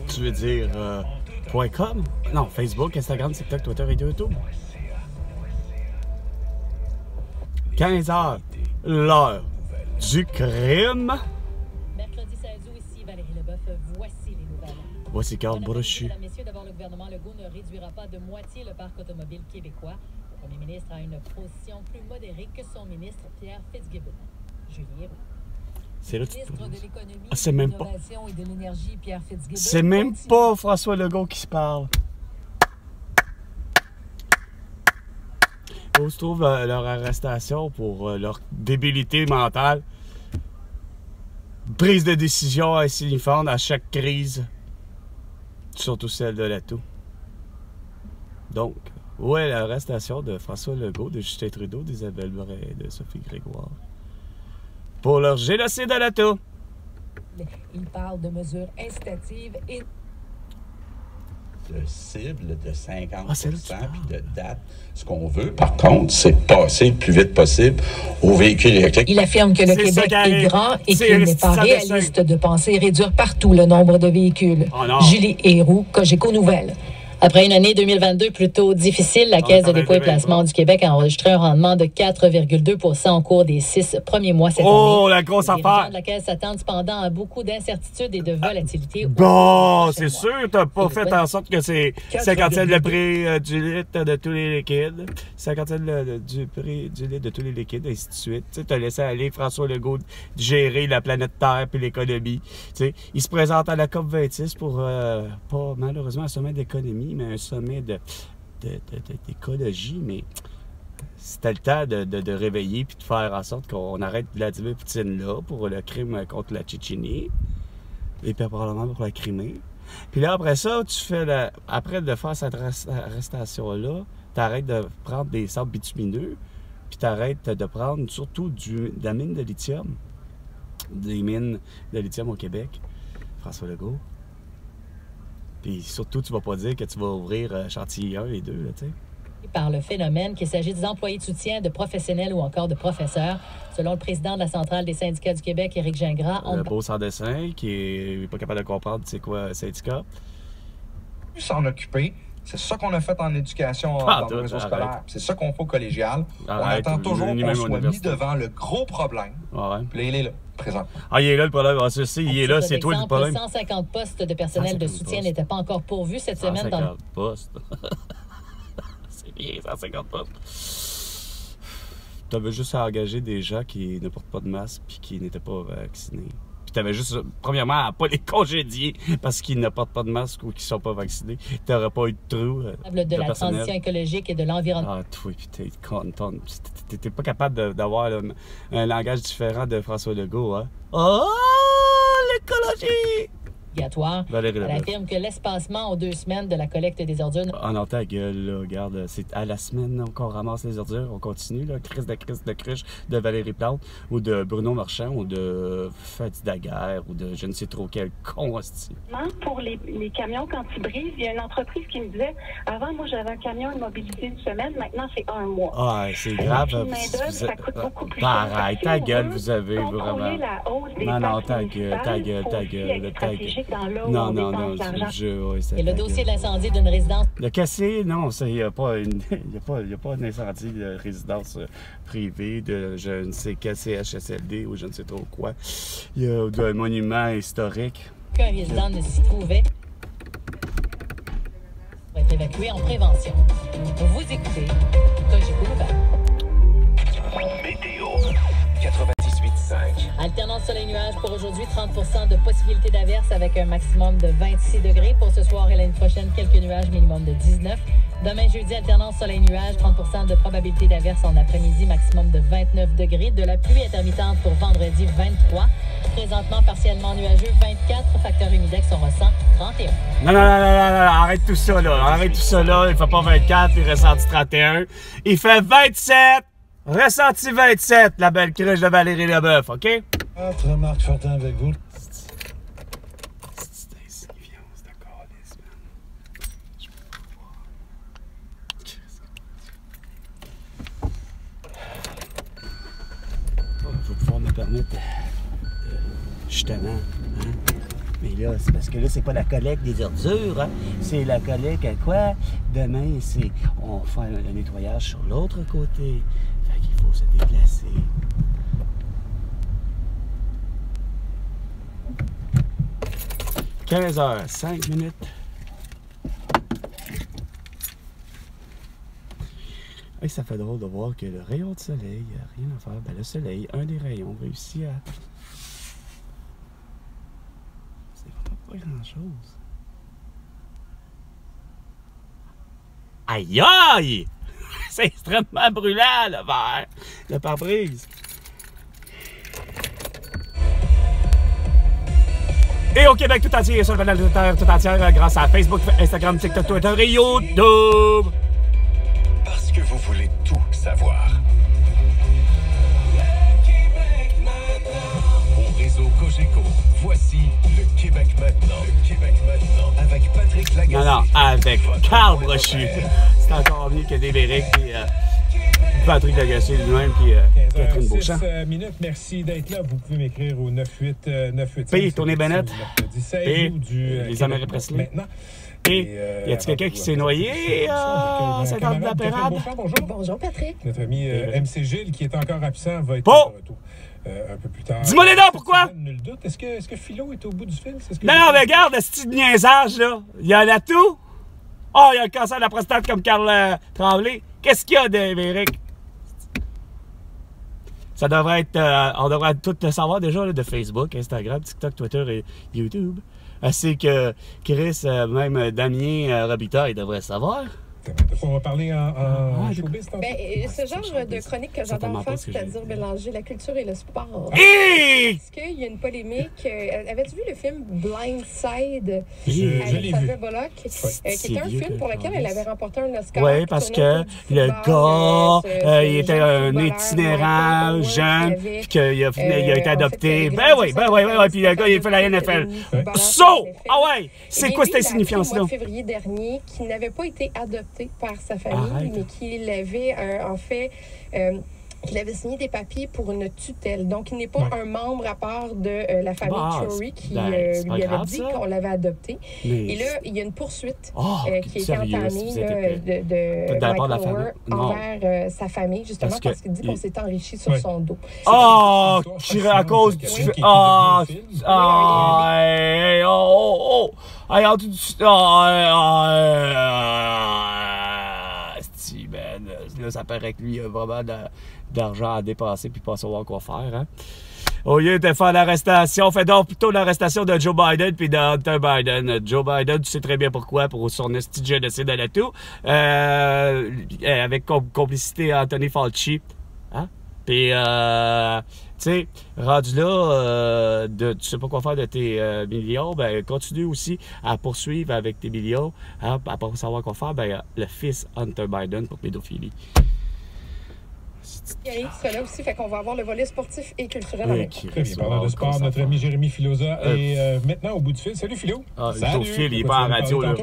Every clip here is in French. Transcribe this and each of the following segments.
Tu veux dire .com? Non, Facebook, Instagram, TikTok, Twitter et YouTube. 15h, l'heure du crime. Mercredi 16 août, ici Valérie Leboeuf, voici les nouvelles. Voici Carl Brochu. Mesdames, messieurs, d'abord, le gouvernement Legault ne réduira pas de moitié le parc automobile québécois. Le premier ministre a une position plus modérée que son ministre Pierre Fitzgibbon. Julie Héroux. C'est là, Ministre de l'économie, c'est même pas. de l'innovation et de l'énergie, Pierre Fitzgibbon. C'est même pas François Legault qui se parle. Où se trouve leur arrestation pour leur débilité mentale. Prise de décision insignifiante à chaque crise. Surtout celle de l'ATO. Donc, où est l'arrestation de François Legault, de Justin Trudeau, d'Isabelle Bray et de Sophie Grégoire pour leur génocide à l'ATO? Il parle de mesures incitatives et de cible de 50 là, puis de date. Ce qu'on veut, par contre, c'est passer le plus vite possible aux véhicules électriques. il affirme que le Québec est grand et qu'il n'est pas réaliste de penser réduire partout le nombre de véhicules. Oh non. Julie Héroux, Cogeco Nouvelles. Après une année 2022 plutôt difficile, la Caisse de dépôt et placement du Québec a enregistré un rendement de 4,2 % au cours des 6 premiers mois cette année. Oh, la grosse Les dirigeants affaire! de la Caisse s'attendent cependant à beaucoup d'incertitudes et de volatilité. Bon, c'est sûr, t'as pas fait en sorte que c'est 50 cents le prix du litre de tous les liquides, 50 cents du prix du litre de tous les liquides, et ainsi de suite. Tu sais, t'as laissé aller François Legault gérer la planète Terre puis l'économie. Tu sais, il se présente à la COP26 pour, pas malheureusement un sommet d'économie, mais un sommet d'écologie, mais c'était le temps de réveiller puis de faire en sorte qu'on arrête Vladimir Poutine là pour le crime contre la Tchétchénie et puis probablement pour la Crimée. Puis là, après ça, tu fais après de faire cette arrestation-là, t'arrêtes de prendre des sables bitumineux puis t'arrêtes de prendre surtout de la mine de lithium, des mines de lithium au Québec. François Legault. Puis surtout, tu vas pas dire que tu vas ouvrir chantier 1 et 2, là, tu sais. Par le phénomène, qu'il s'agit des employés de soutien, de professionnels ou encore de professeurs. Selon le président de la Centrale des syndicats du Québec, Éric Gingras, Le beau sans dessin qui est pas capable de comprendre c'est quoi un syndicat. S'en occuper. C'est ça qu'on a fait en éducation dans le réseau scolaire. C'est ça qu'on fait au collégial. Arrête, on attend toujours qu'on soit mis devant le gros problème. Ouais. Puis là, il est là, présent. Ah, il est là le problème. Ah, ceci, il est là, c'est toi le problème. 150 postes de personnel de soutien n'étaient pas encore pourvus cette semaine. 150 postes. C'est bien, 150 postes. Tu avais juste à engager des gens qui ne portent pas de masque puis qui n'étaient pas vaccinés. Tu avais juste, premièrement, à pas les congédier parce qu'ils ne portent pas de masque ou qu'ils ne sont pas vaccinés. Tu n'aurais pas eu de trou de la personnel. transition écologique et de l'environnement. Ah, toi, puis t'es pas capable d'avoir un langage différent de François Legault, hein? Oh, l'écologie! Obligatoire. Valérie Elle Leboeuf. affirme que l'espacement aux 2 semaines de la collecte des ordures... Ah non, ta gueule, là, regarde, c'est à la semaine qu'on ramasse les ordures, on continue, là, crise de cruche de Valérie Plante, ou de Bruno Marchand, ou de Fatih Daguerre, ou de je ne sais trop quel con, hostie. Pour les camions quand ils brisent, il y a une entreprise qui me disait, avant, moi, j'avais un camion de mobilité une semaine, maintenant, c'est 1 mois. Ah, c'est grave. Ça coûte beaucoup plus arrête, ta gueule, vous avez vraiment... La hausse des non, ta gueule. Non, Et le dossier de l'incendie d'une résidence... Le cassé, non, il n'y a pas un incendie de résidence privée de je ne sais quel CHSLD ou je ne sais trop quoi. Il y a un monument historique. Qu'un résident ne s'y trouvait pour être évacué en prévention. Vous écoutez Cogeco Nouvelles. Météo 98.5. Alternance soleil-nuage pour aujourd'hui, 30 % de possibilité d'averse avec un maximum de 26 degrés. Pour ce soir et l'année prochaine, quelques nuages, minimum de 19. Demain, jeudi, alternance soleil-nuage, 30 % de probabilité d'averse en après-midi, maximum de 29 degrés. De la pluie intermittente pour vendredi, 23. Présentement, partiellement nuageux, 24. Facteur humidex, on ressent 31. Non, arrête tout ça, là. Il fait pas 24, il ressenti 31. Il fait 27! Ressenti 27, la belle cruche de Valérie Leboeuf, OK? Entre Marc Fortin avec vous. C'est insignifiance, d'accord, les semaines. Je peux pas voir. Je vais pouvoir me permettre, justement, hein, Mais là, c'est parce que là, c'est pas la collecte des ordures, hein? C'est la collecte à quoi? Demain, c'est on fait un nettoyage sur l'autre côté. Fait qu'il faut se déplacer. « 15h05. Et ça fait drôle de voir que le rayon de soleil, rien à faire. Ben, le soleil, un des rayons, réussit à... C'est vraiment pas grand-chose. Aïe aïe! C'est extrêmement brûlant, le verre, le pare-brise. Et au Québec tout entier, sur le canal de Terre tout entière, grâce à Facebook, Instagram, TikTok, Twitter et YouTube. Parce que vous voulez tout savoir. Au réseau Cogeco, voici le Québec maintenant. Le Québec maintenant, avec Patrick Lagacé. Non, avec Carl Brochu. C'est encore mieux que Débéric et Patrick Lagacé lui-même puis Catherine Beauchamp. 6 minutes, merci d'être là. Vous pouvez m'écrire au 9898. Puis Tony Bennett. Et les Américains Presley. Maintenant. Et y a-t-il quelqu'un qui s'est noyé à Saint-Anne de la Pérade? Bonjour. Bonjour, Patrick. Notre ami MC Gilles, qui est encore absent, va être Oh! de retour un peu plus tard. Dis-moi les noms, pourquoi? Nul doute. Est-ce que Philo est au bout du fil? Non, mais regarde, ce petit niaisage, là. Il y en a tout. Oh, il y a le cancer de la prostate comme Carl Tremblay. Qu'est-ce qu'il y a, Débéric? Ça devrait être... on devrait tout savoir déjà là, de Facebook, Instagram, TikTok, Twitter et YouTube. Ainsi que Chris, même Damien Robitaille, il devrait savoir. On va parler en showbiz tantôt. Ce genre de chronique que j'adore faire, c'est-à-dire mélanger la culture et le sport. Est-ce qu'il y a une polémique? Avais-tu vu le film Blindside Je l'ai vu. Bullock, qui était un film pour lequel elle avait remporté un Oscar? Oui, parce que le gars, il était un itinérant jeune, puis qu'il a été adopté. Ben oui, puis le gars, il a fait la NFL. Ah ouais! C'est quoi cette signification? Au mois de février dernier, qui n'avait pas été adopté par sa famille, mais qu'il avait qu'il avait signé des papiers pour une tutelle. Donc, il n'est pas un membre à part de la famille Chory qui lui avait dit qu'on l'avait adopté. Et là, il y a une poursuite qui est entamée de Mike Lower envers sa famille, justement parce qu'il dit qu'on s'est enrichi sur son dos. À cause du... Steven, là, ça paraît que lui, il a vraiment d'argent à dépenser puis pas savoir quoi faire, hein? Au lieu de faire l'arrestation, fait donc plutôt l'arrestation de Joe Biden puis de Hunter Biden. Joe Biden, tu sais très bien pourquoi, pour son esti génocide à la tout, avec complicité Anthony Fauci, hein? Puis, tu sais, rendu là, tu sais pas quoi faire de tes millions, ben continue aussi à poursuivre avec tes millions, hein, à pas savoir quoi faire, ben le fils Hunter Biden pour pédophilie. Il cela aussi, fait qu'on va avoir le volet sportif et culturel avec. Très bien, parlant de sport, notre ami Jérémy Filosa est maintenant au bout du fil. Salut Philo! Salut! Phil, il est pas en radio, là.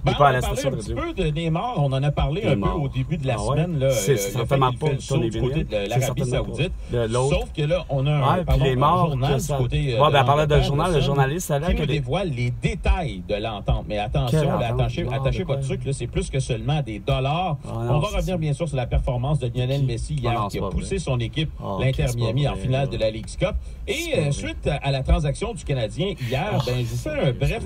Ben, on va parler un petit peu de Neymar. On en a parlé un peu au début de la semaine. Là, c'est certainement pas du côté de l'Arabie Saoudite. Sauf que là, on a un journal du côté on parlait d'un journal, le journaliste qui nous dévoile les détails de l'entente. Mais attention, attachez votre truc, c'est plus que seulement des dollars. On va revenir bien sûr sur la performance de Lionel Messi hier qui a poussé son équipe, l'Inter Miami, en finale de la Leagues Cup. Et suite à la transaction du Canadien hier, je vous fais un bref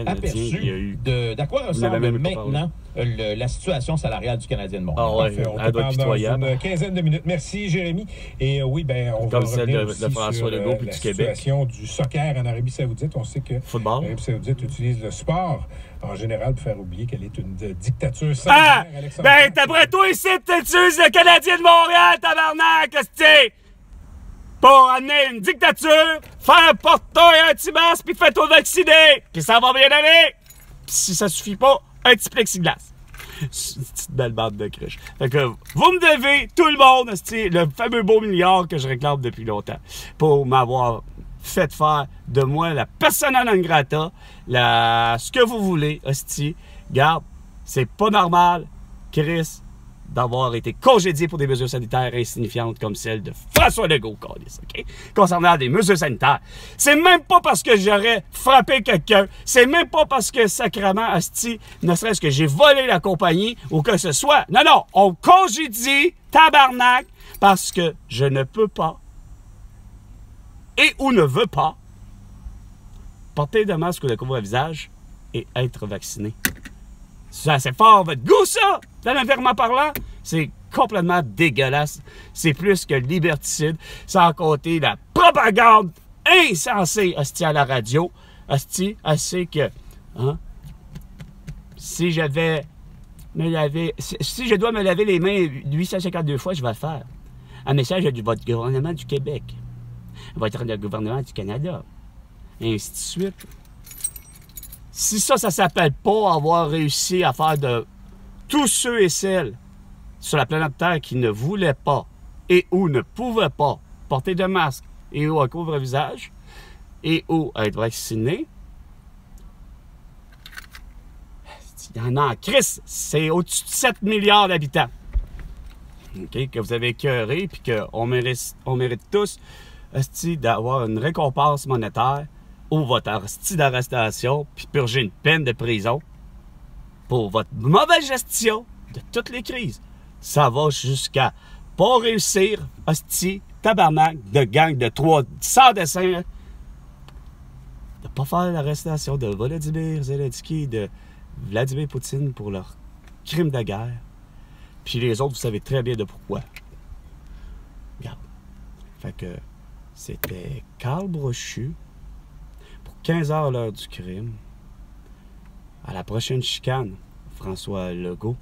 aperçu d'à quoi ressemble maintenant la situation salariale du Canadien de Montréal. On te parle dans une quinzaine de minutes. Merci, Jérémy. Et oui, on va revenir aussi sur la situation du soccer en Arabie Saoudite. On sait que l'Arabie Saoudite utilise le sport en général pour faire oublier qu'elle est une dictature sanguinaire. Ben, d'après toi ici, tu utilises le Canadien de Montréal, tabarnak, hostie! Pour amener une dictature, faire porter un petit masque, puis fais-toi vacciner! Puis ça va bien aller! Puis si ça suffit pas, un petit plexiglas. C'est une petite belle bande de cruche. Fait que vous me devez, tout le monde, le fameux beau milliard que je réclame depuis longtemps, pour m'avoir fait faire de moi la persona non grata, ce que vous voulez, hostie. Garde, c'est pas normal. Chris, d'avoir été congédié pour des mesures sanitaires insignifiantes comme celle de François Legault, OK? Concernant des mesures sanitaires. C'est même pas parce que j'aurais frappé quelqu'un, c'est même pas parce que, sacrément, asti, ne serait-ce que j'ai volé la compagnie ou que ce soit. Non, non, on congédie, tabarnak, parce que je ne peux pas et ou ne veux pas porter de masque ou de couvre-visage et être vacciné. C'est assez fort votre goût, ça! Sanitairement parlant, c'est complètement dégueulasse. C'est plus que liberticide, sans compter la propagande insensée, hostie, à la radio. Hostie, assez que, hein, si je dois me laver les mains 852 fois, je vais le faire. Un message de votre gouvernement du Québec, votre gouvernement du Canada, et ainsi de suite. Si ça s'appelle pas avoir réussi à faire de tous ceux et celles sur la planète Terre qui ne voulaient pas et ou ne pouvaient pas porter de masque et ou un couvre-visage et ou être vaccinés, il y en a en crise. C'est au-dessus de 7 milliards d'habitants. Okay? Que vous avez écœuré puis qu'on mérite tous d'avoir une récompense monétaire ou votre hostie d'arrestation, puis purger une peine de prison pour votre mauvaise gestion de toutes les crises. Ça va jusqu'à pas réussir, hostie, tabarnak, de gang de 300 dessins, de pas faire l'arrestation de Volodymyr Zelensky, de Vladimir Poutine pour leur crime de guerre. Puis les autres, vous savez très bien de pourquoi. Regarde. Fait que c'était Carl Brochu. 15h l'heure du crime. À la prochaine chicane, François Legault.